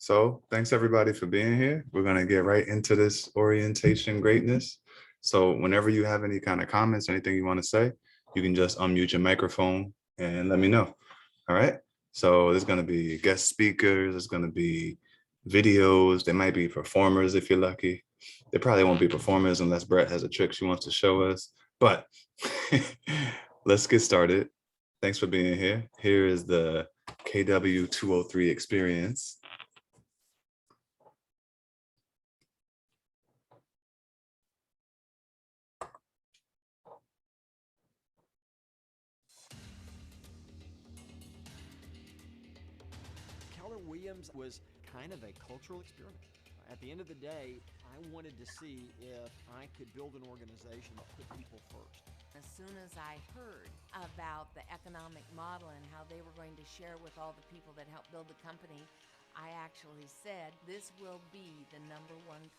So thanks everybody for being here. We're going to get right into this orientation greatness. So whenever you have any kind of comments, anything you want to say, you can just unmute your microphone and let me know. All right. So there's going to be guest speakers. There's going to be videos. There might be performers if you're lucky. There probably won't be performers unless Brett has a trick she wants to show us. But let's get started. Thanks for being here. Here is the KW 203 experience. Keller Williams was kind of a cultural experiment. At the end of the day, I wanted to see if I could build an organization that put people first. As soon as I heard about the economic model and how they were going to share with all the people that helped build the company, I actually said, this will be the #1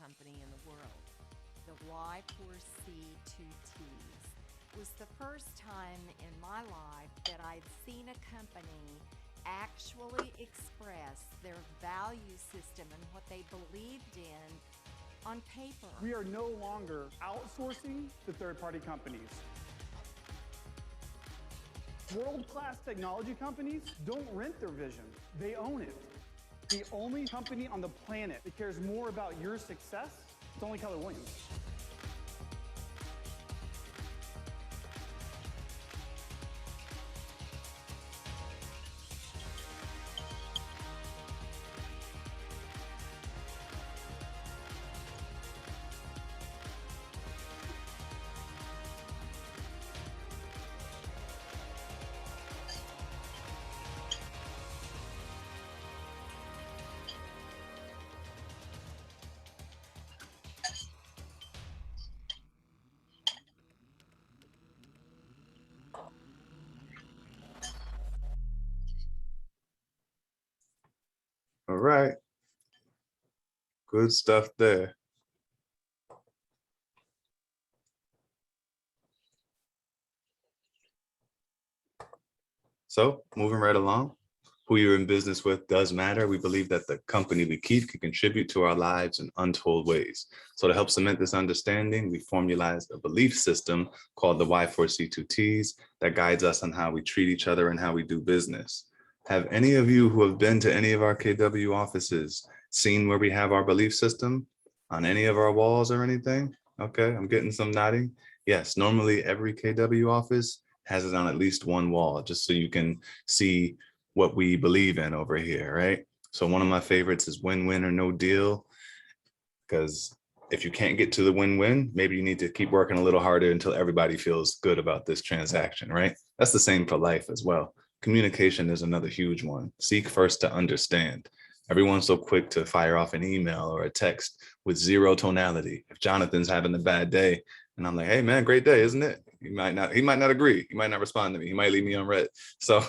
company in the world. The Y4C2Ts was the first time in my life that I'd seen a company actually express their value system and what they believed in on paper. We are no longer outsourcing to third-party companies. World-class technology companies don't rent their vision, they own it. The only company on the planet that cares more about your success is only Keller Williams. All right. Good stuff there. So moving right along, who you're in business with does matter. We believe that the company we keep can contribute to our lives in untold ways. So to help cement this understanding, we formalized a belief system called the Y4C2Ts that guides us on how we treat each other and how we do business. Have any of you who have been to any of our KW offices seen where we have our belief system on any of our walls or anything? Okay, I'm getting some nodding. Yes, normally every KW office has it on at least one wall, just so you can see what we believe in over here, right? So one of my favorites is win-win or no deal, because if you can't get to the win-win, maybe you need to keep working a little harder until everybody feels good about this transaction, right? That's the same for life as well. Communication is another huge one. Seek first to understand. Everyone's so quick to fire off an email or a text with zero tonality. If Jonathan's having a bad day and I'm like, hey man, great day, isn't it? He might not agree. He might not respond to me. He might leave me on red. So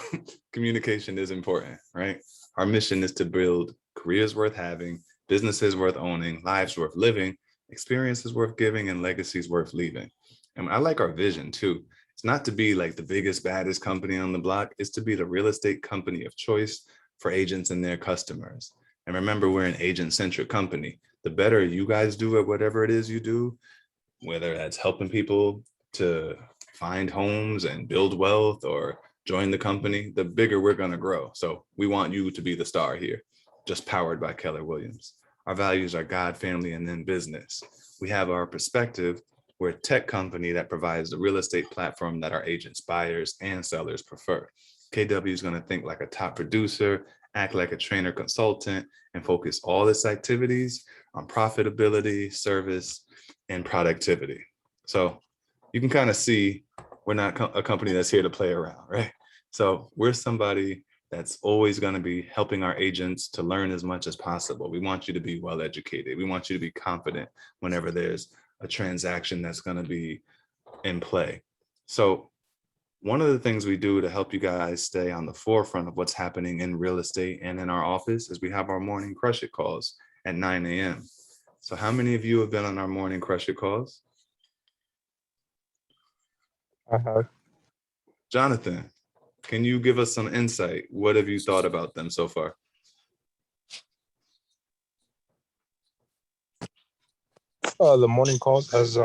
communication is important, right? Our mission is to build careers worth having, businesses worth owning, lives worth living, experiences worth giving, and legacies worth leaving. And I like our vision too. It's not to be like the biggest, baddest company on the block. It's to be the real estate company of choice for agents and their customers. And remember, we're an agent-centric company. The better you guys do at whatever it is you do, whether that's helping people to find homes and build wealth or join the company, the bigger we're going to grow. So we want you to be the star here, just powered by Keller Williams. Our values are God, family, and then business. We have our perspective. We're a tech company that provides the real estate platform that our agents, buyers, and sellers prefer. KW is going to think like a top producer, act like a trainer consultant, and focus all its activities on profitability, service, and productivity. So you can kind of see we're not a company that's here to play around, right? So we're somebody that's always going to be helping our agents to learn as much as possible. We want you to be well educated. We want you to be confident whenever there's a transaction that's going to be in play. So one of the things we do to help you guys stay on the forefront of what's happening in real estate and in our office is we have our morning crush it calls at 9 a.m. So how many of you have been on our morning crush it calls? I have. Jonathan, can you give us some insight? What have you thought about them so far? The morning calls as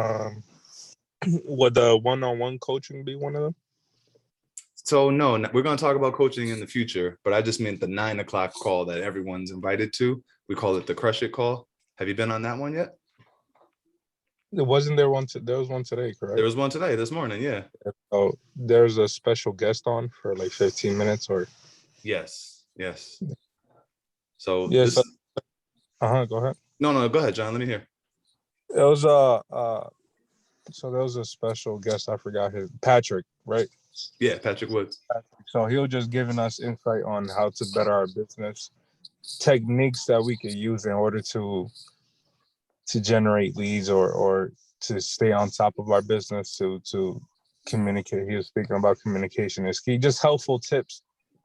would the one-on-one coaching be one of them? So no, we're going to talk about coaching in the future, but I just meant the 9 o'clock call that everyone's invited to. We call it the Crush It call. Have you been on that one yet? There wasn't there one. There was one today, There correct? was one today, this morning. Yeah. Oh, there's a special guest on for like 15 minutes or. Yes. Yes. So Yes. this. Go ahead. No, go ahead, John. Let me hear. It was so there was a special guest. I forgot his Patrick, right? Yeah, Patrick Woods. So he was just giving us insight on how to better our business, techniques that we could use in order to generate leads or to stay on top of our business, to communicate. He was speaking about communication is key, just helpful tips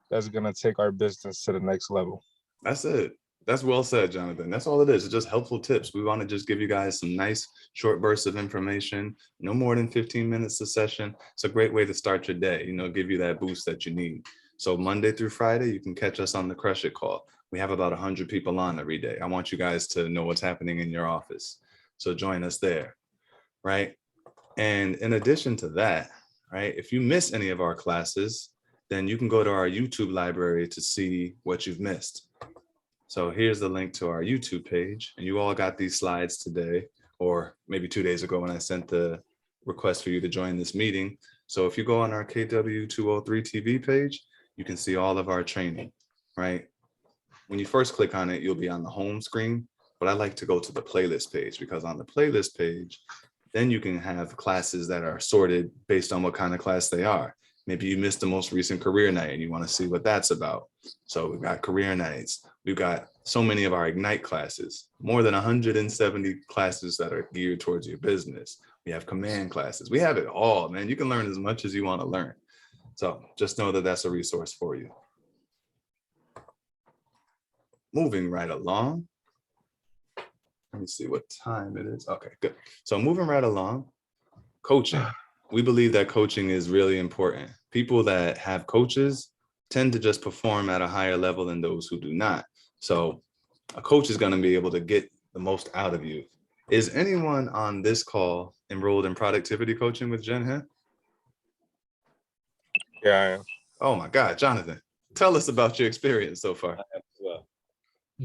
that's going to take our business to the next level. That's it. That's well said, Jonathan. That's all it is. It's just helpful tips. We want to just give you guys some nice short bursts of information, no more than 15 minutes a session. It's a great way to start your day, give you that boost that you need. So Monday through Friday, you can catch us on the Crush It call. We have about 100 people on every day. I want you guys to know what's happening in your office. So join us there, right? And in addition to that, right, if you miss any of our classes, then you can go to our YouTube library to see what you've missed. So here's the link to our YouTube page. And you all got these slides today, or maybe 2 days ago when I sent the request for you to join this meeting. So if you go on our KW203 TV page, you can see all of our training, right? When you first click on it, you'll be on the home screen, but I like to go to the playlist page, because on the playlist page, then you can have classes that are sorted based on what kind of class they are. Maybe you missed the most recent career night and you want to see what that's about. So we've got career nights. We've got so many of our Ignite classes, more than 170 classes that are geared towards your business. We have command classes. We have it all, man. You can learn as much as you want to learn. So just know that that's a resource for you. Moving right along. Let me see what time it is. Okay, good. So moving right along, coaching. We believe that coaching is really important. People that have coaches tend to just perform at a higher level than those who do not. So a coach is going to be able to get the most out of you. Is anyone on this call enrolled in productivity coaching with Jen here? Yeah, I am. Oh my God, Jonathan, tell us about your experience so far.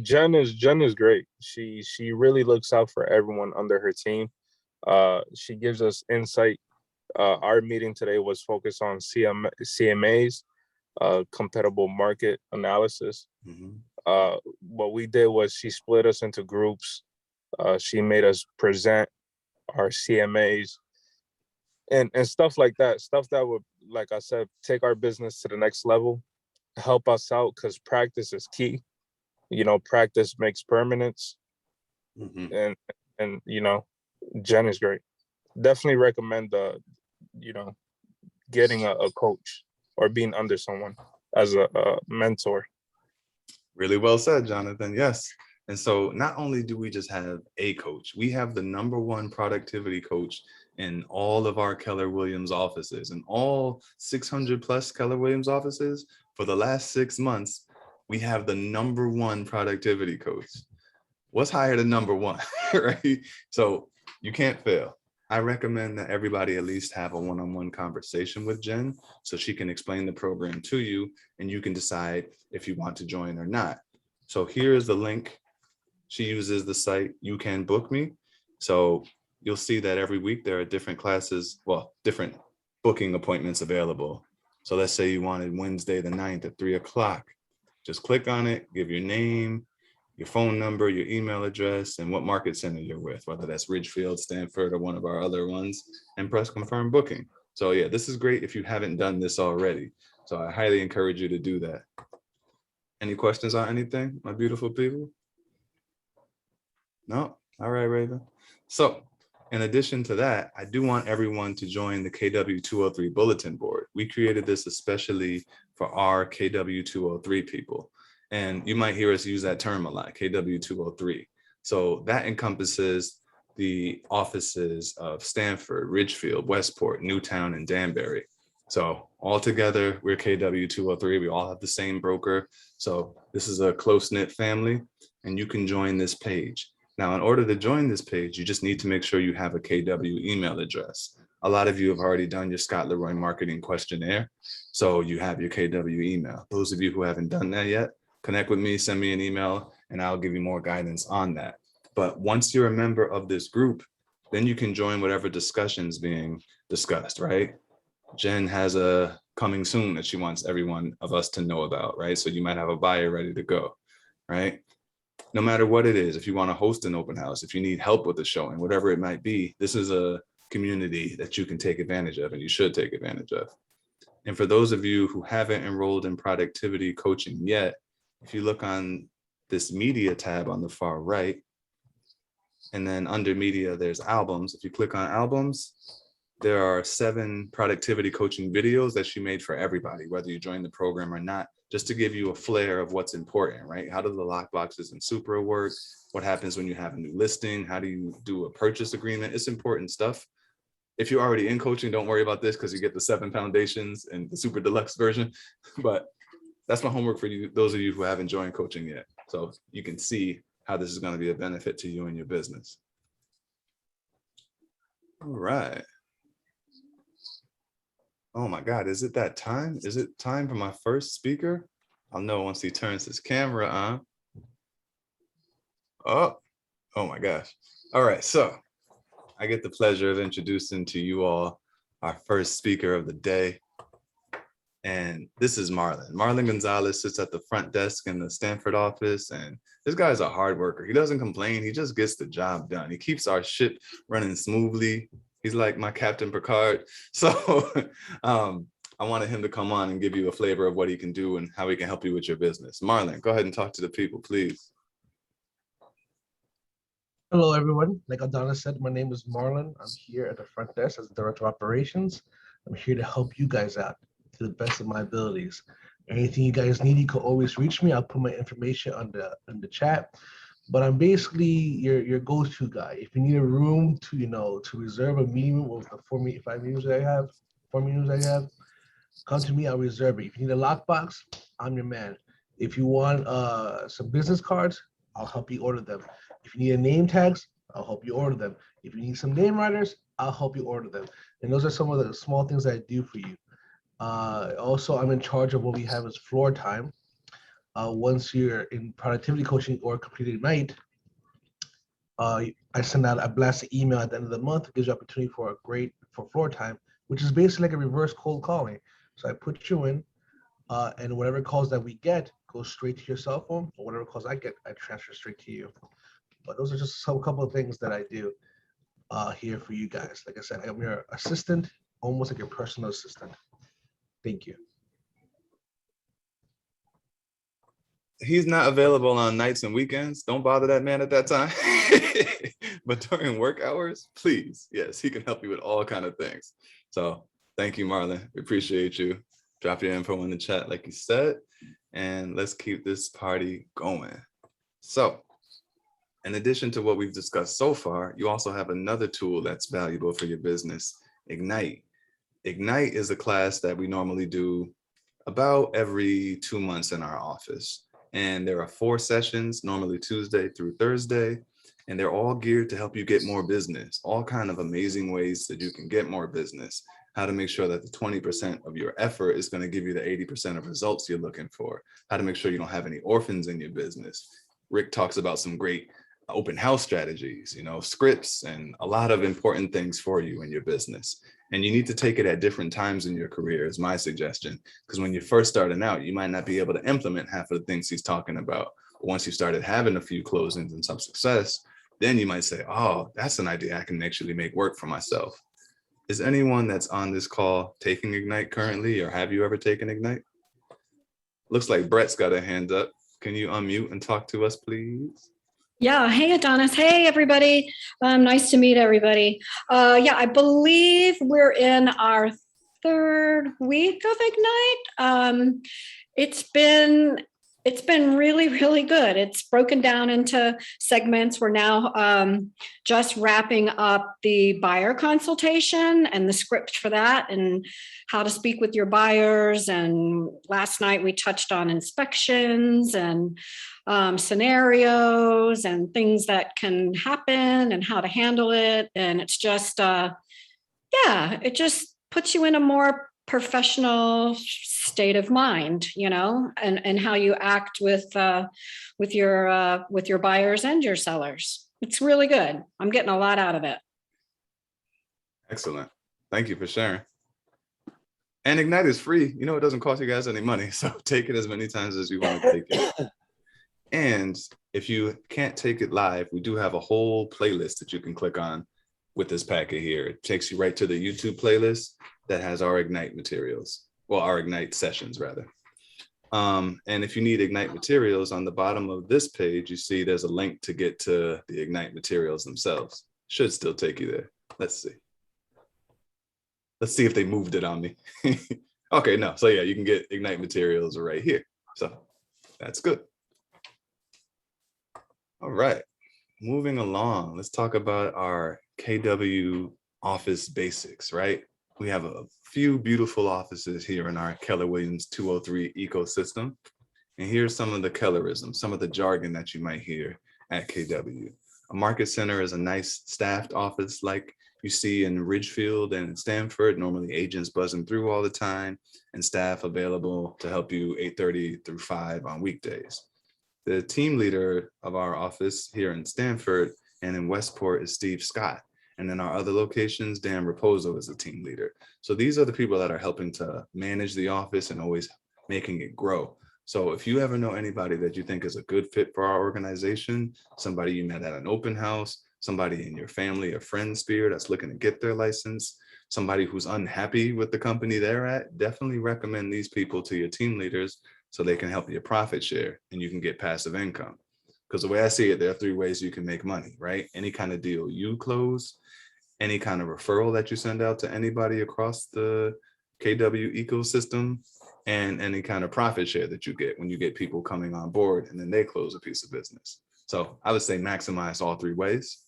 Jen is great. She really looks out for everyone under her team. She gives us insight. Our meeting today was focused on CMAs, compatible market analysis. What we did was she split us into groups. She made us present our CMAs and stuff like that. Stuff that would, like I said, take our business to the next level, help us out, because practice is key. Practice makes permanence. And Jen is great. Definitely recommend getting a coach or being under someone as a mentor. Really well said, Jonathan. Yes. And so not only do we just have a coach, we have the #1 productivity coach in all of our Keller Williams offices, and all 600 plus Keller Williams offices for the last 6 months. We have the #1 productivity coach. What's higher than #1, right? So you can't fail. I recommend that everybody at least have a one-on-one conversation with Jen so she can explain the program to you and you can decide if you want to join or not. So here's the link. She uses the site You Can Book Me. So you'll see that every week there are different classes, different booking appointments available. So let's say you wanted Wednesday the 9th at 3 o'clock. Just click on it, give your name, your phone number, your email address, and what market center you're with, whether that's Ridgefield, Stanford, or one of our other ones, and press confirm booking. So yeah, this is great if you haven't done this already. So I highly encourage you to do that. Any questions on anything, my beautiful people? No? All right, Raven. So in addition to that, I do want everyone to join the KW203 bulletin board. We created this especially for our KW203 people. And you might hear us use that term a lot, KW203. So that encompasses the offices of Stanford, Ridgefield, Westport, Newtown, and Danbury. So all together, we're KW203. We all have the same broker. So this is a close-knit family, and you can join this page. Now, in order to join this page, you just need to make sure you have a KW email address. A lot of you have already done your Scott Leroy marketing questionnaire, so you have your KW email. Those of you who haven't done that yet, connect with me, send me an email, and I'll give you more guidance on that. But once you're a member of this group, then you can join whatever discussions being discussed, right? Jen has a coming soon that she wants everyone of us to know about, right? So you might have a buyer ready to go, right? No matter what it is, if you want to host an open house, if you need help with the showing, whatever it might be, this is a community that you can take advantage of and you should take advantage of. And for those of you who haven't enrolled in productivity coaching yet, if you look on this media tab on the far right, and then under media, there's albums. If you click on albums, there are 7 productivity coaching videos that she made for everybody, whether you join the program or not, just to give you a flair of what's important, right? How do the lockboxes in Supra work? What happens when you have a new listing? How do you do a purchase agreement? It's important stuff. If you're already in coaching, don't worry about this because you get the 7 foundations and the super deluxe version. But that's my homework for you, those of you who haven't joined coaching yet. So you can see how this is going to be a benefit to you and your business. All right. Oh my God, is it that time? Is it time for my first speaker? I'll know once he turns his camera on. Oh my gosh. All right, so I get the pleasure of introducing to you all our first speaker of the day. And this is Marlon. Marlon Gonzalez sits at the front desk in the Stanford office, and this guy's a hard worker. He doesn't complain, he just gets the job done. He keeps our ship running smoothly. He's like my Captain Picard. So I wanted him to come on and give you a flavor of what he can do and how he can help you with your business. Marlon, go ahead and talk to the people, please. Hello, everyone. Like Adonis said, my name is Marlon. I'm here at the front desk as Director of Operations. I'm here to help you guys out to the best of my abilities. Anything you guys need, you can always reach me. I'll put my information in the chat. But I'm basically your go-to guy. If you need a room to reserve a meeting with the 4 meetings I have, come to me, I'll reserve it. If you need a lockbox, I'm your man. If you want some business cards, I'll help you order them. If you need a name tags, I'll help you order them. If you need some name writers, I'll help you order them. And those are some of the small things that I do for you. Also, I'm in charge of what we have as floor time. Once you're in productivity coaching or completed Ignite, I send out a blast email at the end of the month. It gives you opportunity for floor time, which is basically like a reverse cold calling. So I put you in, and whatever calls that we get goes straight to your cell phone, or whatever calls I get, I transfer straight to you. But those are just a couple of things that I do here for you guys. Like I said, I'm your assistant, almost like your personal assistant. Thank you. He's not available on nights and weekends. Don't bother that man at that time. But during work hours, please, yes, he can help you with all kinds of things. So thank you, Marlon. We appreciate you. Drop your info in the chat, like you said, and let's keep this party going. So in addition to what we've discussed so far, you also have another tool that's valuable for your business, Ignite. Ignite is a class that we normally do about every 2 months in our office. And there are 4 sessions, normally Tuesday through Thursday, and they're all geared to help you get more business, all kind of amazing ways that you can get more business, how to make sure that the 20% of your effort is going to give you the 80% of results you're looking for, how to make sure you don't have any orphans in your business. Rick talks about some great open house strategies, scripts, and a lot of important things for you in your business. And you need to take it at different times in your career is my suggestion. Because when you're first starting out, you might not be able to implement half of the things he's talking about. But once you started having a few closings and some success, then you might say, oh, that's an idea I can actually make work for myself. Is anyone that's on this call taking Ignite currently, or have you ever taken Ignite? Looks like Brett's got a hand up. Can you unmute and talk to us, please? Yeah. Hey, Adonis. Hey, everybody. Nice to meet everybody. Yeah, I believe we're in our 3rd week of Ignite. It's been it's been really, really good. It's broken down into segments. We're now just wrapping up the buyer consultation and the script for that and how to speak with your buyers. And last night we touched on inspections and scenarios and things that can happen and how to handle it. And it's just, it just puts you in a more professional state of mind, and how you act with your buyers and your sellers. It's really good. I'm getting a lot out of it. Excellent. Thank you for sharing. And Ignite is free. It doesn't cost you guys any money. So take it as many times as you want to take it. And if you can't take it live, we do have a whole playlist that you can click on with this packet here. It takes you right to the YouTube playlist that has our Ignite materials, well, our Ignite sessions rather. And if you need Ignite materials, on the bottom of this page, you see there's a link to get to the Ignite materials themselves. Should still take you there. Let's see. Let's see if they moved it on me. Okay, no. So yeah, you can get Ignite materials right here. So that's good. All right, moving along. Let's talk about our KW office basics, right? We have a few beautiful offices here in our Keller Williams 203 ecosystem. And here's some of the Kellerisms, some of the jargon that you might hear at KW. A market center is a nice staffed office like you see in Ridgefield and Stanford, normally agents buzzing through all the time and staff available to help you 8:30 through 5 on weekdays. The team leader of our office here in Stanford and in Westport is Steve Scott. And in our other locations, Dan Raposo is the team leader. So these are the people that are helping to manage the office and always making it grow. So if you ever know anybody that you think is a good fit for our organization, somebody you met at an open house, somebody in your family or friend sphere that's looking to get their license, somebody who's unhappy with the company they're at, definitely recommend these people to your team leaders so they can help you profit share and you can get passive income. Because the way I see it, there are 3 ways you can make money, right? Any kind of deal you close, any kind of referral that you send out to anybody across the KW ecosystem, and any kind of profit share that you get when you get people coming on board and then they close a piece of business. So I would say maximize all 3 ways.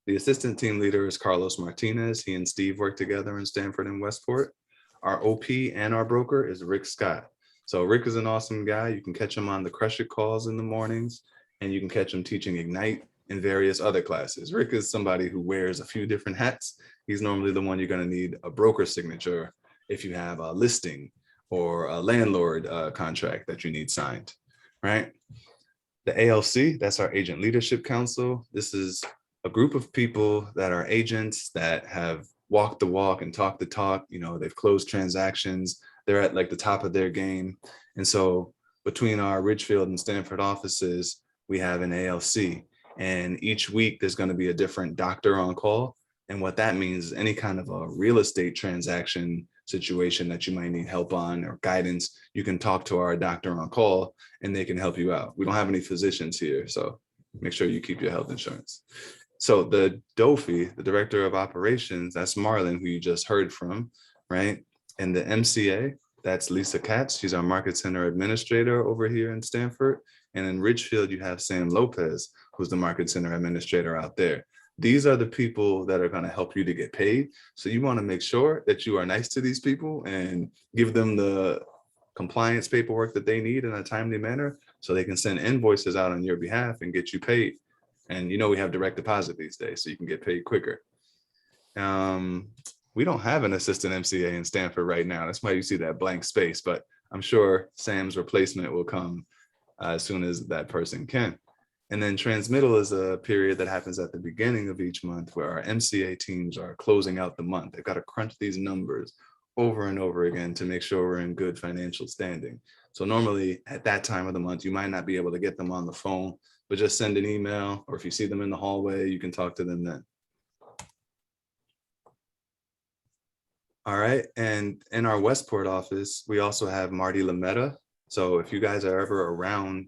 The assistant team leader is Carlos Martinez. He and Steve work together in Stanford and Westport. Our OP and our broker is Rick Scott. So Rick is an awesome guy. You can catch him on the Crush It calls in the mornings, and you can catch him teaching Ignite and various other classes. Rick is somebody who wears a few different hats. He's normally the one you're going to need a broker signature if you have a listing or a landlord contract that you need signed, right? The ALC, that's our Agent Leadership Council. This is a group of people that are agents that have walked the walk and talked the talk. They've closed transactions. They're at like the top of their game. And so between our Ridgefield and Stanford offices, we have an ALC. And each week there's going to be a different doctor on call. And what that means is any kind of a real estate transaction situation that you might need help on or guidance, you can talk to our doctor on call and they can help you out. We don't have any physicians here, so make sure you keep your health insurance. So the DOFI, the Director of Operations, that's Marlon, who you just heard from, right? And the MCA, that's Lisa Katz. She's our Market Center Administrator over here in Stanford. And in Ridgefield, you have Sam Lopez, who's the Market Center Administrator out there. These are the people that are going to help you to get paid. So you want to make sure that you are nice to these people and give them the compliance paperwork that they need in a timely manner so they can send invoices out on your behalf and get you paid. And we have direct deposit these days, so you can get paid quicker. We don't have an assistant MCA in Stanford right now. That's why you see that blank space, but I'm sure Sam's replacement will come as soon as that person can. And then transmittal is a period that happens at the beginning of each month where our MCA teams are closing out the month. They've got to crunch these numbers over and over again to make sure we're in good financial standing. So normally at that time of the month, you might not be able to get them on the phone, but just send an email, or if you see them in the hallway, you can talk to them then. All right, and in our Westport office, we also have Marty Lametta. So if you guys are ever around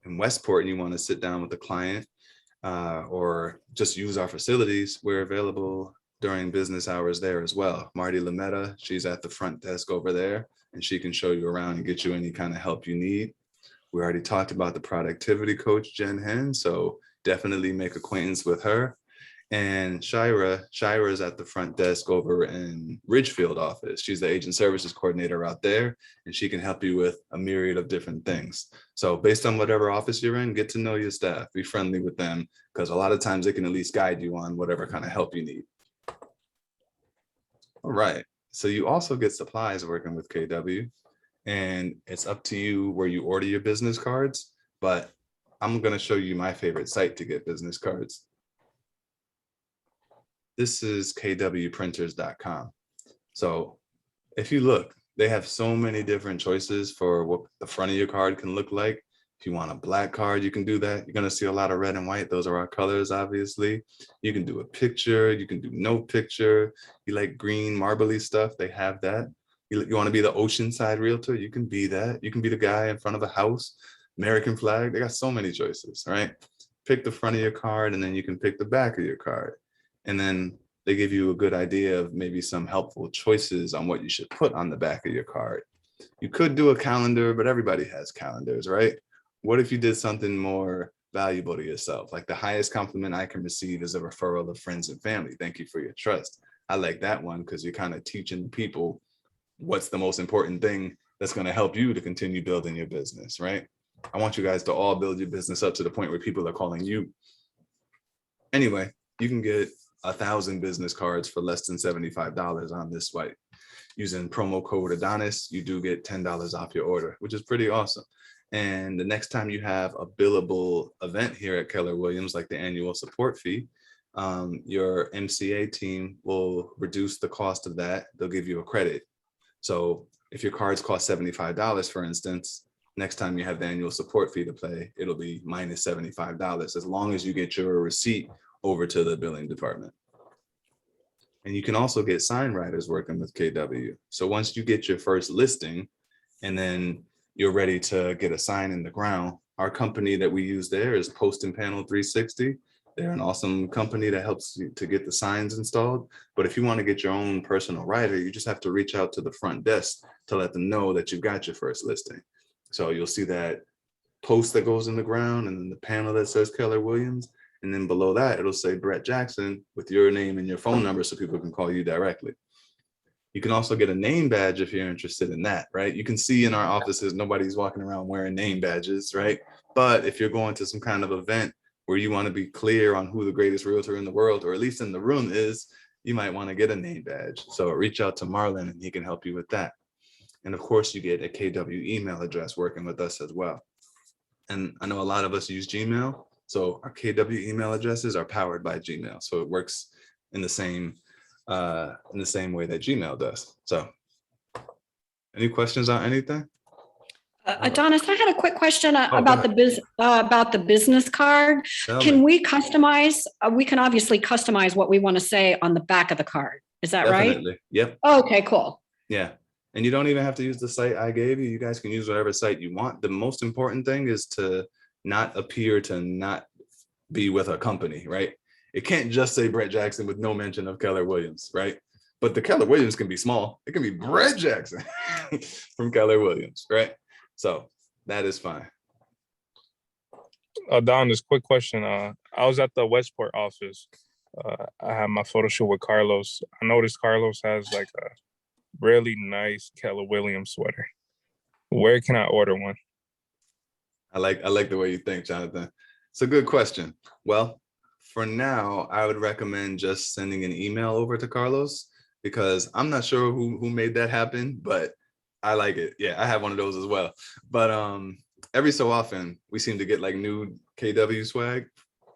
in Westport and you want to sit down with a client or just use our facilities, we're available during business hours there as well. Marty Lametta, she's at the front desk over there, and she can show you around and get you any kind of help you need. We already talked about the productivity coach, Jen Hen, so definitely make acquaintance with her. And Shira is at the front desk over in Ridgefield office. She's the agent services coordinator out there, and she can help you with a myriad of different things. So based on whatever office you're in, get to know your staff, be friendly with them, because a lot of times they can at least guide you on whatever kind of help you need. All right, so you also get supplies working with KW, and it's up to you where you order your business cards, but I'm gonna show you my favorite site to get business cards. This is kwprinters.com. So if you look, they have so many different choices for what the front of your card can look like. If you want a black card, you can do that. You're gonna see a lot of red and white. Those are our colors, obviously. You can do a picture, you can do no picture. You like green, marbly stuff, they have that. You wanna be the Oceanside realtor, you can be that. You can be the guy in front of a house, American flag, they got so many choices, right? Pick the front of your card and then you can pick the back of your card. And then they give you a good idea of maybe some helpful choices on what you should put on the back of your card. You could do a calendar, but everybody has calendars, right? What if you did something more valuable to yourself? Like the highest compliment I can receive is a referral of friends and family. Thank you for your trust. I like that one because you're kind of teaching people what's the most important thing that's going to help you to continue building your business, right? I want you guys to all build your business up to the point where people are calling you. Anyway, you can get 1,000 business cards for less than $75 on this site. Using promo code Adonis, you do get $10 off your order, which is pretty awesome. And the next time you have a billable event here at Keller Williams, like the annual support fee, your MCA team will reduce the cost of that. They'll give you a credit. So if your cards cost $75, for instance, next time you have the annual support fee to pay, it'll be minus $75 as long as you get your receipt over to the billing department. And you can also get sign writers working with KW. So once you get your first listing and then you're ready to get a sign in the ground, our company that we use there is Post and Panel 360. They're an awesome company that helps you to get the signs installed. But if you want to get your own personal writer, you just have to reach out to the front desk to let them know that you've got your first listing. So you'll see that post that goes in the ground and then the panel that says Keller Williams. And then below that, it'll say Brett Jackson with your name and your phone number so people can call you directly. You can also get a name badge if you're interested in that, right? You can see in our offices, nobody's walking around wearing name badges, right? But if you're going to some kind of event where you want to be clear on who the greatest realtor in the world, or at least in the room is, you might want to get a name badge. So reach out to Marlon and he can help you with that. And of course, you get a KW email address working with us as well. And I know a lot of us use Gmail. So our KW email addresses are powered by Gmail. So it works in the same way that Gmail does. So any questions on anything? Adonis, I had a quick question go about ahead. the business card. Tell Can me. we customize? We can obviously customize what we want to say on the back of the card. Is that right? Definitely. Yep. Okay, cool. Yeah. And you don't even have to use the site I gave you. You guys can use whatever site you want. The most important thing is to not appear to not be with a company, right? It can't just say Brett Jackson with no mention of Keller Williams, right? But the Keller Williams can be small. It can be Brett Jackson from Keller Williams, right? So that is fine. Don, this quick question. I was at the Westport office. I had my photo shoot with Carlos. I noticed Carlos has like a really nice Keller Williams sweater. Where can I order one? I like the way you think, Jonathan. It's a good question. Well, for now, I would recommend just sending an email over to Carlos because I'm not sure who made that happen, but I like it. Yeah, I have one of those as well. But every so often, we seem to get like new KW swag.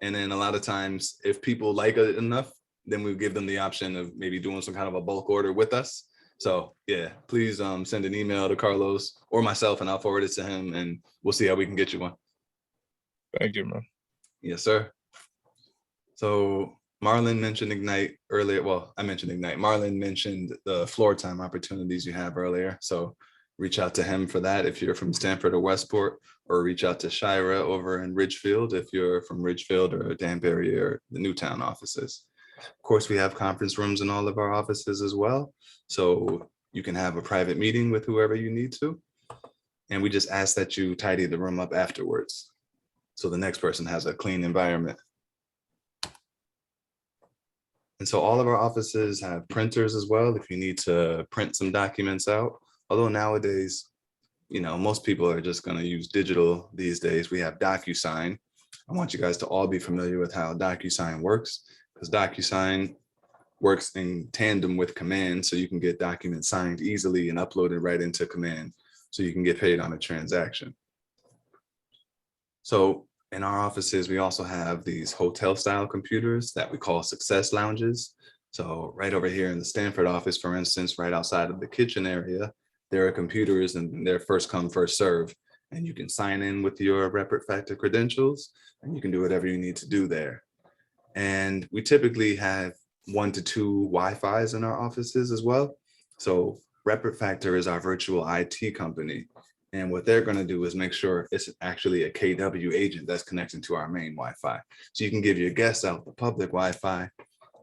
And then a lot of times, if people like it enough, then we give them the option of maybe doing some kind of a bulk order with us. So yeah, please send an email to Carlos or myself and I'll forward it to him and we'll see how we can get you one. Thank you, man. Yes, sir. So Marlon mentioned Ignite earlier. Well, I mentioned Ignite. Marlon mentioned the floor time opportunities you have earlier. So reach out to him for that if you're from Stanford or Westport, or reach out to Shira over in Ridgefield if you're from Ridgefield or Danbury or the Newtown offices. Of course, we have conference rooms in all of our offices as well. So you can have a private meeting with whoever you need to. And we just ask that you tidy the room up afterwards, so the next person has a clean environment. And so all of our offices have printers as well, if you need to print some documents out. Although nowadays, most people are just going to use digital these days. We have DocuSign. I want you guys to all be familiar with how DocuSign works, because DocuSign works in tandem with Command, so you can get documents signed easily and uploaded right into Command, so you can get paid on a transaction. So in our offices, we also have these hotel style computers that we call success lounges. So right over here in the Stanford office, for instance, right outside of the kitchen area, there are computers and they're first come, first serve. And you can sign in with your RepRitFactor credentials and you can do whatever you need to do there. And we typically have 1 to 2 Wi-Fi's in our offices as well. So RepRitFactor is our virtual IT company. And what they're going to do is make sure it's actually a KW agent that's connecting to our main Wi-Fi. So you can give your guests out the public Wi-Fi,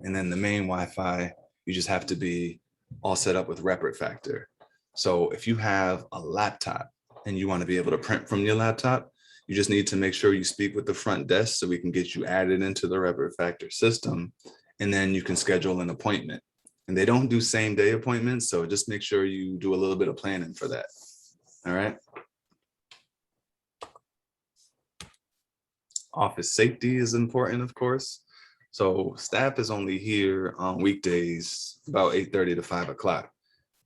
and then the main Wi-Fi, you just have to be all set up with RepRitFactor. So if you have a laptop and you want to be able to print from your laptop, you just need to make sure you speak with the front desk so we can get you added into the RepRitFactor system, and then you can schedule an appointment. And they don't do same day appointments, so just make sure you do a little bit of planning for that. All right. Office safety is important, of course. So staff is only here on weekdays about 8:30 to 5 o'clock.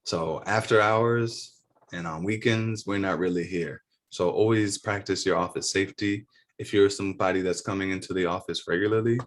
So after hours and on weekends, we're not really here. So always practice your office safety. If you're somebody that's coming into the office regularly,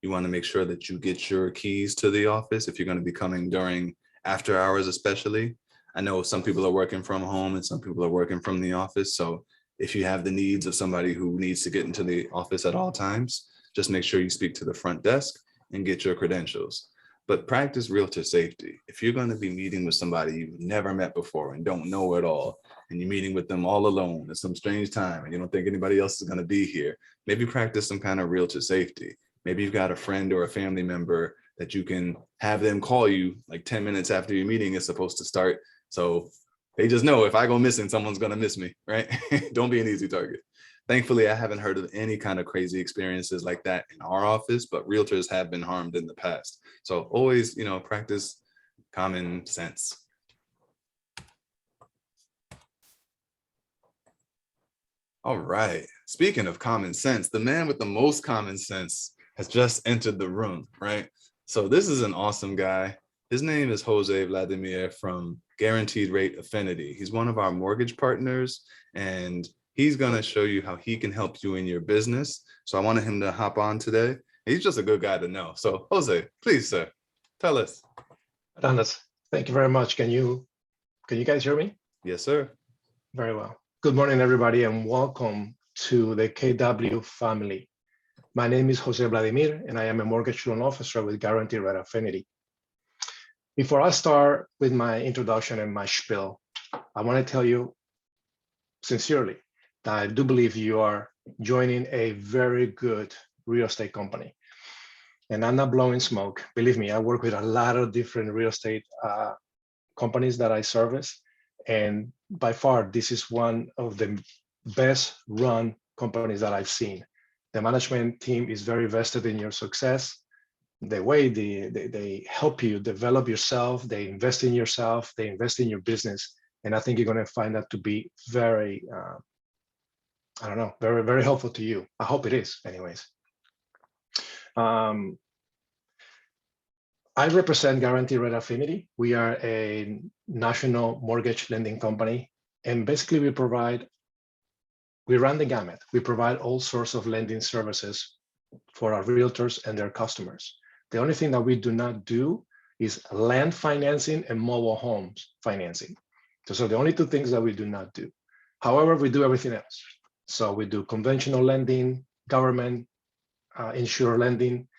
you want to make sure that you get your keys to the office if you're going to be coming during after hours, especially. I know some people are working from home and some people are working from the office. So if you have the needs of somebody who needs to get into the office at all times, just make sure you speak to the front desk and get your credentials. But practice realtor safety. If you're going to be meeting with somebody you've never met before and don't know at all, and you're meeting with them all alone at some strange time and you don't think anybody else is going to be here, maybe practice some kind of realtor safety. Maybe you've got a friend or a family member that you can have them call you like 10 minutes after your meeting is supposed to start. So they just know if I go missing, someone's going to miss me, right? Don't be an easy target. Thankfully, I haven't heard of any kind of crazy experiences like that in our office, but realtors have been harmed in the past. So always, practice common sense. All right. Speaking of common sense, the man with the most common sense has just entered the room, right? So this is an awesome guy. His name is Jose Vladimir from Guaranteed Rate Affinity. He's one of our mortgage partners, and he's going to show you how he can help you in your business. So I wanted him to hop on today. He's just a good guy to know. So Jose, please, sir, tell us. Adonis, thank you very much. Can you guys hear me? Yes, sir. Very well. Good morning, everybody, and welcome to the KW family. My name is Jose Vladimir, and I am a mortgage loan officer with Guaranteed Rate Affinity. Before I start with my introduction and my spiel, I want to tell you sincerely that I do believe you are joining a very good real estate company. And I'm not blowing smoke. Believe me, I work with a lot of different real estate companies that I service. And by far, this is one of the best run companies that I've seen. The management team is very vested in your success. The way they help you develop yourself, they invest in yourself, they invest in your business. And I think you're going to find that to be very, very, very helpful to you. I hope it is anyways. I represent Guaranteed Rate Affinity. We are a national mortgage lending company. And basically we run the gamut. We provide all sorts of lending services for our realtors and their customers. The only thing that we do not do is land financing and mobile homes financing. Those are the only two things that we do not do. However, we do everything else. So we do conventional lending, government insured lending.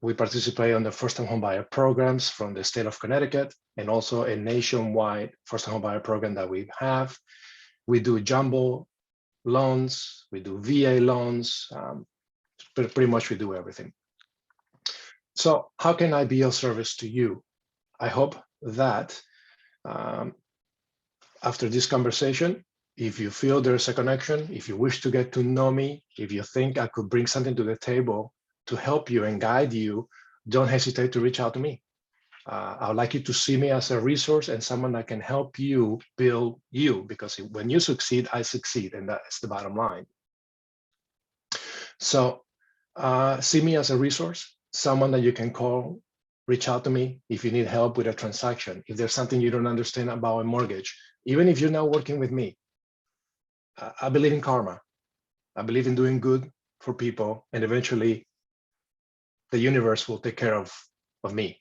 We participate on the first-time home buyer programs from the state of Connecticut, and also a nationwide first-time home buyer program that we have. We do jumbo loans, we do VA loans, pretty much we do everything. So how can I be of service to you? I hope that after this conversation, If you feel there's a connection, if you wish to get to know me, if you think I could bring something to the table to help you and guide you, don't hesitate to reach out to me. I would like you to see me as a resource and someone that can help you build you, because when you succeed, I succeed, and that's the bottom line. So see me as a resource, someone that you can call, reach out to me if you need help with a transaction, if there's something you don't understand about a mortgage, even if you're not working with me. I believe in karma. I believe in doing good for people, and eventually the universe will take care of me.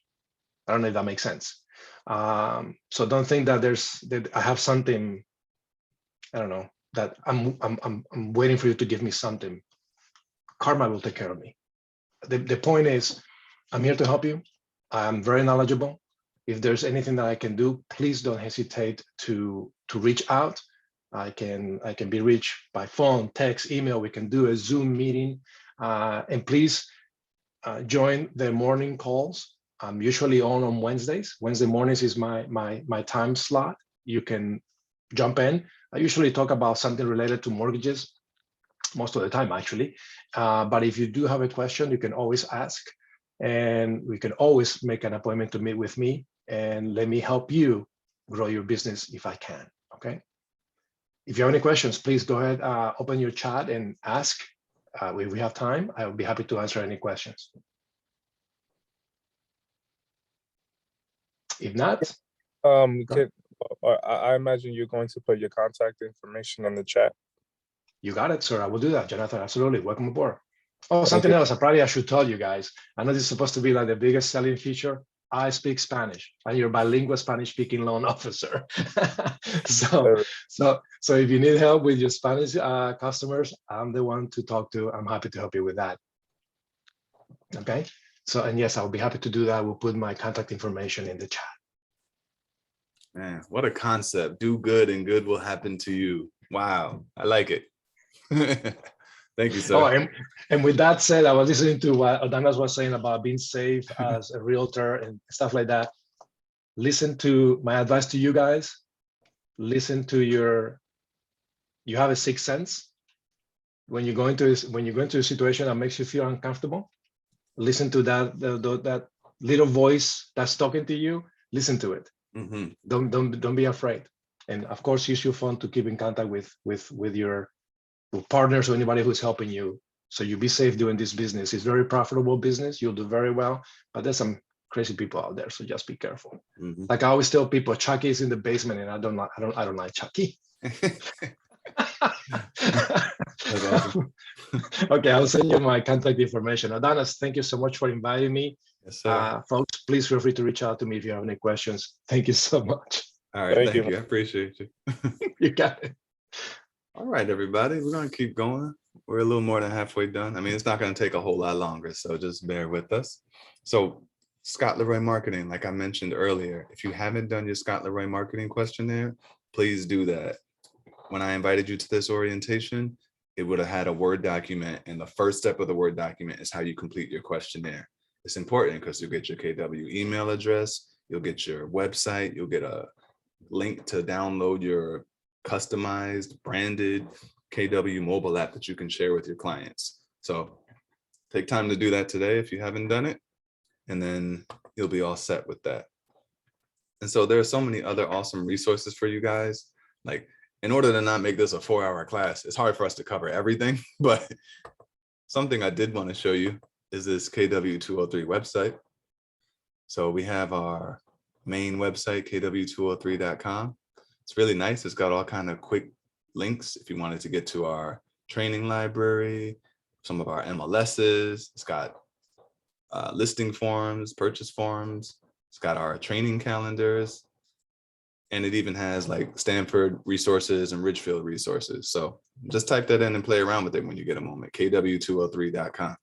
I don't know if that makes sense. So don't think that that I have something, I don't know, that I'm waiting for you to give me something. Karma will take care of me. The point is, I'm here to help you. I'm very knowledgeable. If there's anything that I can do, please don't hesitate to reach out. I can be reached by phone, text, email. We can do a Zoom meeting, and please join the morning calls. I'm usually on Wednesdays. Wednesday mornings is my time slot. You can jump in. I usually talk about something related to mortgages most of the time, actually. But if you do have a question, you can always ask, and we can always make an appointment to meet with me, and let me help you grow your business if I can, okay? If you have any questions, please go ahead, open your chat and ask. If we have time, I will be happy to answer any questions. If not, I imagine you're going to put your contact information in the chat. You got it, sir. I will do that, Jonathan. Absolutely. Welcome aboard. Oh, something else. I should tell you guys. I know this is supposed to be like the biggest selling feature. I speak Spanish, and you're a bilingual Spanish-speaking loan officer. so if you need help with your Spanish customers, I'm the one to talk to. I'm happy to help you with that. Okay. So, and yes, I'll be happy to do that. We'll put my contact information in the chat. Man, what a concept. Do good and good will happen to you. Wow. I like it. Thank you, sir. Oh, and with that said, I was listening to what Odanas was saying about being safe as a realtor and stuff like that. Listen to my advice to you guys. Listen to you have a sixth sense. When you go into a situation that makes you feel uncomfortable, listen to that little voice that's talking to you. Listen to it. Mm-hmm. Don't be afraid. And of course, use your phone to keep in contact with your partners or anybody who's helping you. So you be safe doing this business. It's very profitable business. You'll do very well, but there's some crazy people out there. So just be careful. Mm-hmm. Like I always tell people, Chucky is in the basement, and I don't like Chucky. That's awesome. Okay, I'll send you my contact information. Adonis, thank you so much for inviting me. Yes, sir. Folks, please feel free to reach out to me if you have any questions. Thank you so much. All right, thank you. I appreciate you. You got it. All right, everybody, we're going to keep going. We're a little more than halfway done. I mean, it's not going to take a whole lot longer, so just bear with us. So Scott Leroy Marketing, like I mentioned earlier, if you haven't done your Scott Leroy Marketing questionnaire, please do that. When I invited you to this orientation, it would have had a Word document, and the first step of the Word document is how you complete your questionnaire. It's important because you'll get your KW email address, you'll get your website, you'll get a link to download your customized branded KW mobile app that you can share with your clients. So take time to do that today if you haven't done it, and then you'll be all set with that. And so there are so many other awesome resources for you guys. Like, in order to not make this a 4-hour class, it's hard for us to cover everything, but something I did want to show you is this KW203 website. So we have our main website, kw203.com. It's really nice. It's got all kind of quick links if you wanted to get to our training library, some of our MLSs. It's got listing forms, purchase forms. It's got our training calendars. And it even has like Stanford resources and Ridgefield resources. So just type that in and play around with it when you get a moment, kw203.com.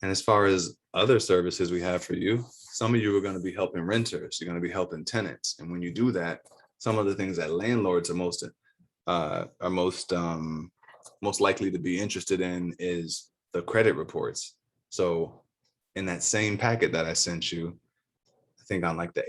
And as far as other services we have for you, some of you are going to be helping renters, you're going to be helping tenants. And when you do that, some of the things that landlords are most likely to be interested in is the credit reports. So in that same packet that I sent you, I think on like the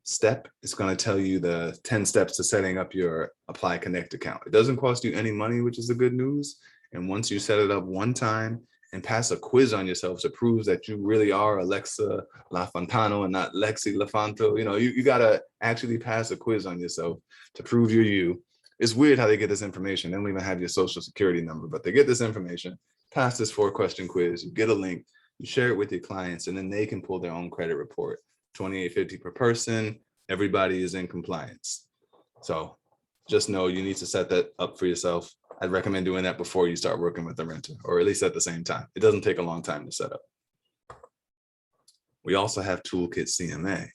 step, it's going to tell you the 10 steps to setting up your Apply Connect account. It doesn't cost you any money, which is the good news. And once you set it up one time and pass a quiz on yourself to prove that you really are Alexa LaFontano and not Lexi LaFonto, you got to actually pass a quiz on yourself to prove you're you. It's weird how they get this information. They don't even have your social security number, but they get this information, pass this 4-question quiz, you get a link, you share it with your clients, and then they can pull their own credit report. $28.50 per person. Everybody is in compliance. So just know you need to set that up for yourself. I'd recommend doing that before you start working with the renter, or at least at the same time. It doesn't take a long time to set up. We also have Toolkit CMA.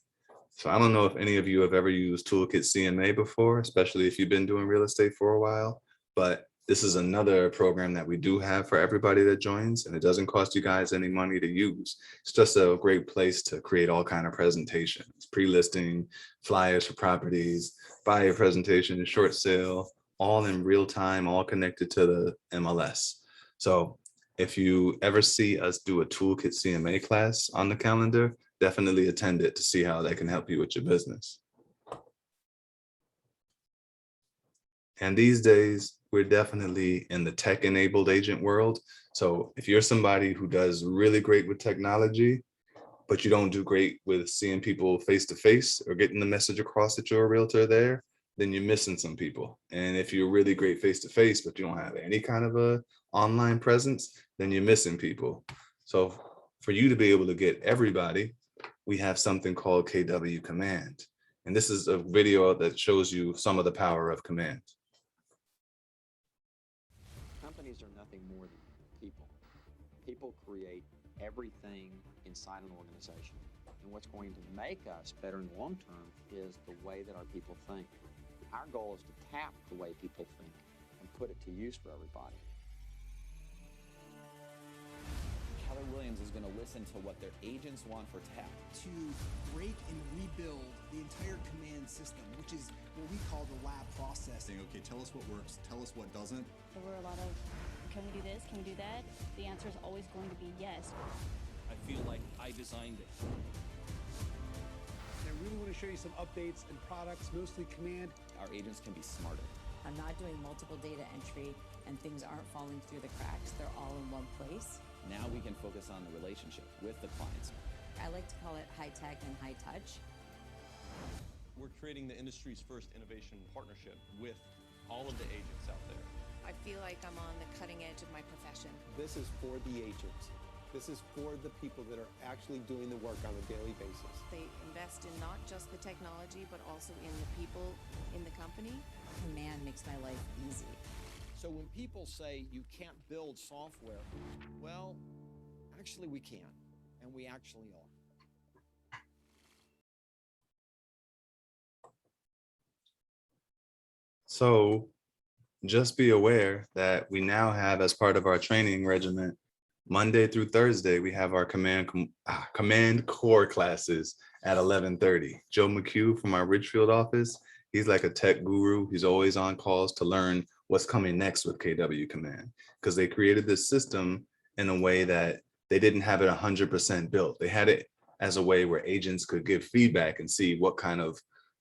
So I don't know if any of you have ever used Toolkit CMA before, especially if you've been doing real estate for a while, but this is another program that we do have for everybody that joins, and it doesn't cost you guys any money to use. It's just a great place to create all kind of presentations, pre-listing, flyers for properties, buyer presentation, short sale, all in real time, all connected to the MLS. So if you ever see us do a Toolkit CMA class on the calendar, definitely attend it to see how that can help you with your business. And these days, we're definitely in the tech-enabled agent world. So if you're somebody who does really great with technology, but you don't do great with seeing people face-to-face or getting the message across that you're a realtor there, then you're missing some people. And if you're really great face-to-face, but you don't have any kind of a online presence, then you're missing people. So for you to be able to get everybody, we have something called KW Command. And this is a video that shows you some of the power of command. Companies are nothing more than people. People create everything inside an organization. And what's going to make us better in the long term is the way that our people think. Our goal is to tap the way people think and put it to use for everybody. Keller Williams is going to listen to what their agents want for tech. To break and rebuild the entire command system, which is what we call the lab process. Saying, okay, tell us what works, tell us what doesn't. There were a lot of, can we do this, can we do that? The answer is always going to be yes. I feel like I designed it. I really want to show you some updates and products, mostly command. Our agents can be smarter. I'm not doing multiple data entry and things aren't falling through the cracks. They're all in one place. Now we can focus on the relationship with the clients. I like to call it high tech and high touch. We're creating the industry's first innovation partnership with all of the agents out there. I feel like I'm on the cutting edge of my profession. This is for the agents. This is for the people that are actually doing the work on a daily basis. They invest in not just the technology, but also in the people in the company. Command makes my life easy. So when people say you can't build software, well, actually we can, and we actually are. So just be aware that we now have, as part of our training regimen, Monday through Thursday, we have our command core classes at 11:30. Joe McHugh from our Ridgefield office, he's like a tech guru. He's always on calls to learn what's coming next with KW Command, because they created this system in a way that they didn't have it 100% built. They had it as a way where agents could give feedback and see what kind of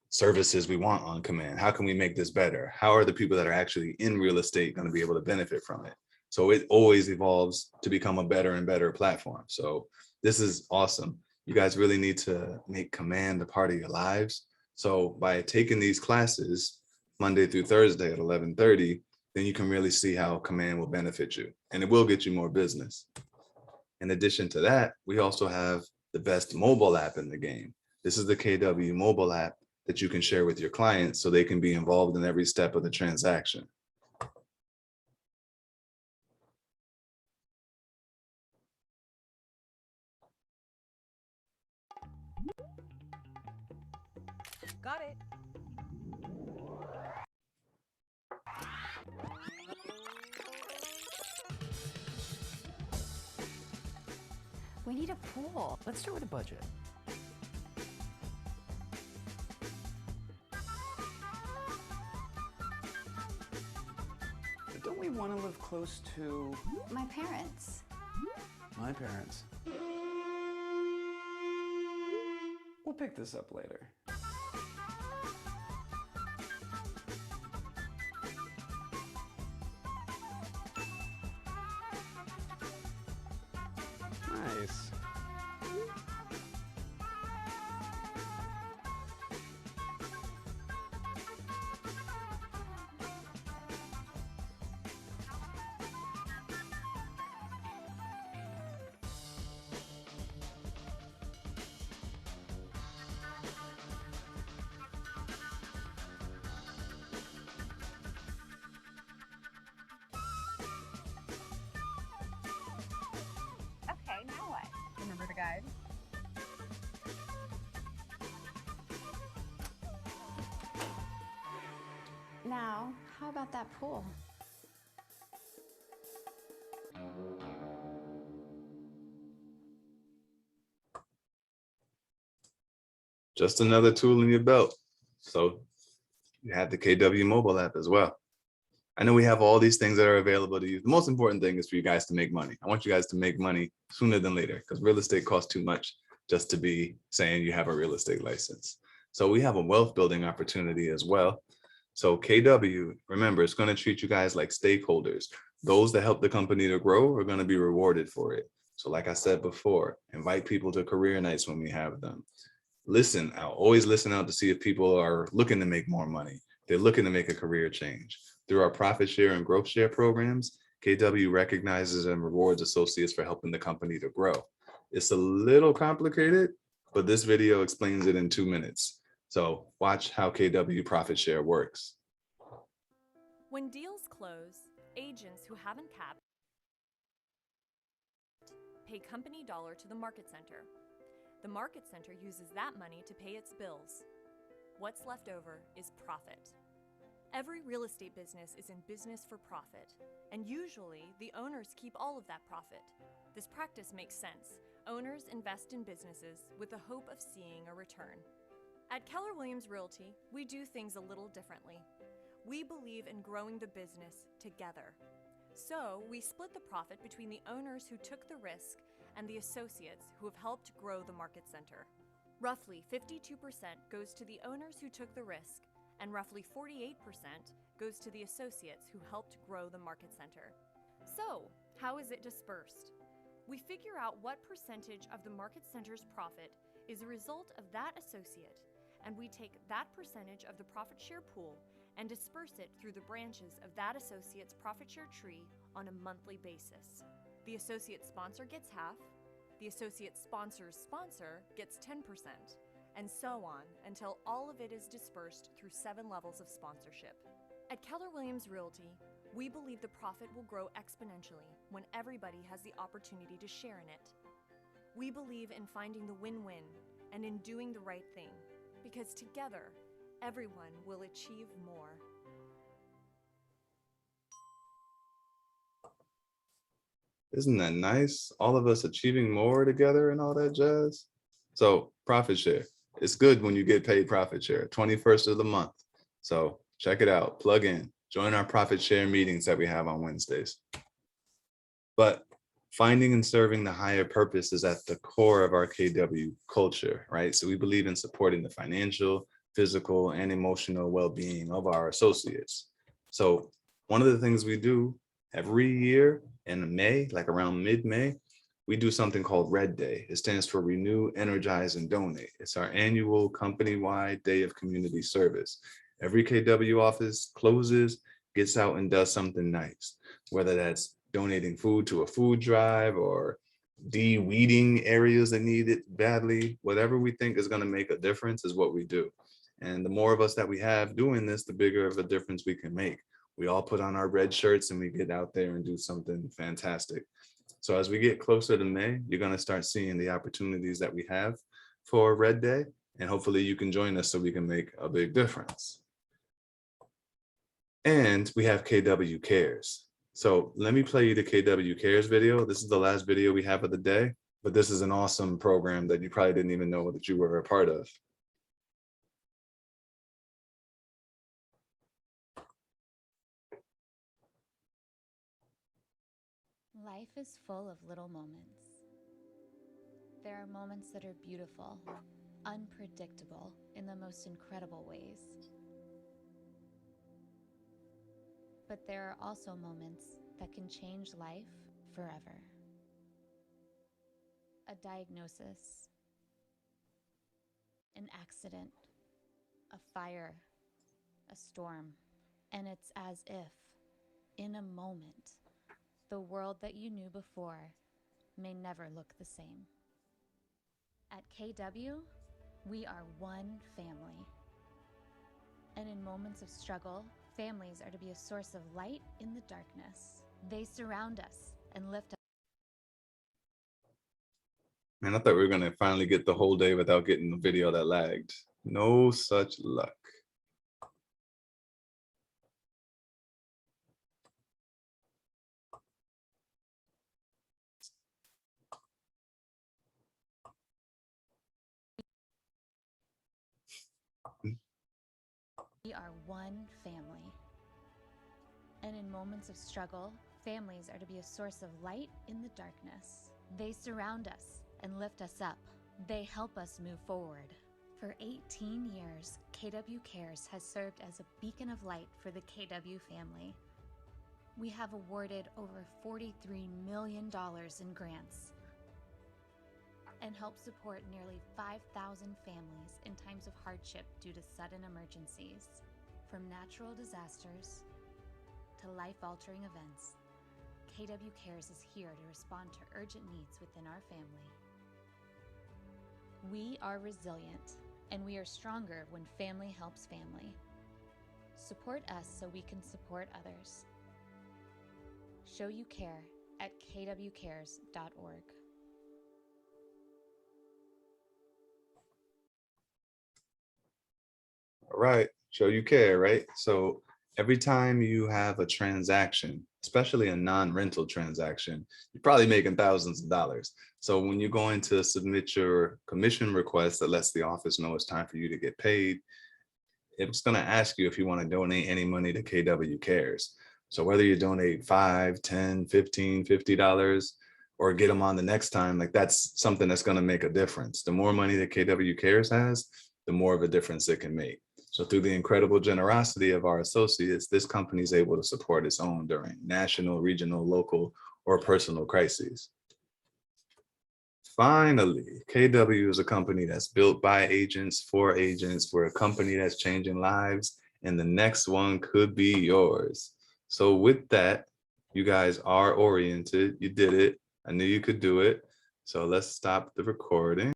services we want on command. How can we make this better? How are the people that are actually in real estate going to be able to benefit from it? So it always evolves to become a better and better platform. So this is awesome. You guys really need to make command a part of your lives. So by taking these classes Monday through Thursday at 11:30, then you can really see how command will benefit you, and it will get you more business. In addition to that, we also have the best mobile app in the game. This is the KW mobile app that you can share with your clients so they can be involved in every step of the transaction. Got it. We need a pool. Let's start with a budget. Don't we want to live close to My parents. my parents? We'll pick this up later. Now, how about that pool? Just another tool in your belt. So you have the KW mobile app as well. I know we have all these things that are available to you. The most important thing is for you guys to make money. I want you guys to make money sooner than later because real estate costs too much just to be saying you have a real estate license. So we have a wealth building opportunity as well. So KW, remember, it's going to treat you guys like stakeholders. Those that help the company to grow are going to be rewarded for it. So like I said before, invite people to career nights when we have them. Listen out, always listen out to see if people are looking to make more money. They're looking to make a career change. Through our profit share and growth share programs, KW recognizes and rewards associates for helping the company to grow. It's a little complicated, but this video explains it in 2 minutes. So watch how KW profit share works. When deals close, agents who haven't capped pay company dollar to the market center. The market center uses that money to pay its bills. What's left over is profit. Every real estate business is in business for profit, and usually the owners keep all of that profit. This practice makes sense. Owners invest in businesses with the hope of seeing a return. At Keller Williams Realty, we do things a little differently. We believe in growing the business together. So we split the profit between the owners who took the risk and the associates who have helped grow the market center. Roughly 52% goes to the owners who took the risk, and roughly 48% goes to the associates who helped grow the market center. So, how is it dispersed? We figure out what percentage of the market center's profit is a result of that associate, and we take that percentage of the profit share pool and disperse it through the branches of that associate's profit share tree on a monthly basis. The associate sponsor gets half, the associate sponsor's sponsor gets 10%, and so on until all of it is dispersed through 7 levels of sponsorship. At Keller Williams Realty, we believe the profit will grow exponentially when everybody has the opportunity to share in it. We believe in finding the win-win and in doing the right thing, because together, everyone will achieve more. Isn't that nice? All of us achieving more together and all that jazz. So profit share. It's good when you get paid profit share, 21st of the month. So check it out, plug in, join our profit share meetings that we have on Wednesdays. But finding and serving the higher purpose is at the core of our KW culture, right? So we believe in supporting the financial, physical, and emotional well-being of our associates. So one of the things we do every year in May, like around mid-May, we do something called Red Day. It stands for Renew, Energize, and Donate. It's our annual company-wide day of community service. Every KW office closes, gets out and does something nice, whether that's donating food to a food drive or de-weeding areas that need it badly. Whatever we think is going to make a difference is what we do. And the more of us that we have doing this, the bigger of a difference we can make. We all put on our red shirts and we get out there and do something fantastic. So as we get closer to May, you're going to start seeing the opportunities that we have for Red Day, and hopefully you can join us so we can make a big difference. And we have KW Cares. So let me play you the KW Cares video. This is the last video we have of the day, but this is an awesome program that you probably didn't even know that you were a part of. Life is full of little moments. There are moments that are beautiful, unpredictable in the most incredible ways. But there are also moments that can change life forever. A diagnosis, an accident, a fire, a storm, and it's as if, in a moment, the world that you knew before may never look the same. At KW, we are one family. And in moments of struggle, families are to be a source of light in the darkness. They surround us and lift us. Man, I thought we were gonna finally get the whole day without getting the video that lagged. No such luck. We are one family. And in moments of struggle, families are to be a source of light in the darkness. They surround us and lift us up. They help us move forward. For 18 years, KW Cares has served as a beacon of light for the KW family. We have awarded over $43 million in grants and helped support nearly 5,000 families in times of hardship due to sudden emergencies. From natural disasters to life-altering events, KW Cares is here to respond to urgent needs within our family. We are resilient, and we are stronger when family helps family. Support us so we can support others. Show you care at kwcares.org. All right, show you care, right? So every time you have a transaction, especially a non-rental transaction, you're probably making thousands of dollars. So when you're going to submit your commission request that lets the office know it's time for you to get paid, it's going to ask you if you want to donate any money to KW Cares. So whether you donate $5, $10, $15, $50, or get them on the next time, like that's something that's going to make a difference. The more money that KW Cares has, the more of a difference it can make. So through the incredible generosity of our associates, this company is able to support its own during national, regional, local, or personal crises. Finally, KW is a company that's built by agents for agents. We're a company that's changing lives, and the next one could be yours. So with that, you guys are oriented. You did it. I knew you could do it. So let's stop the recording.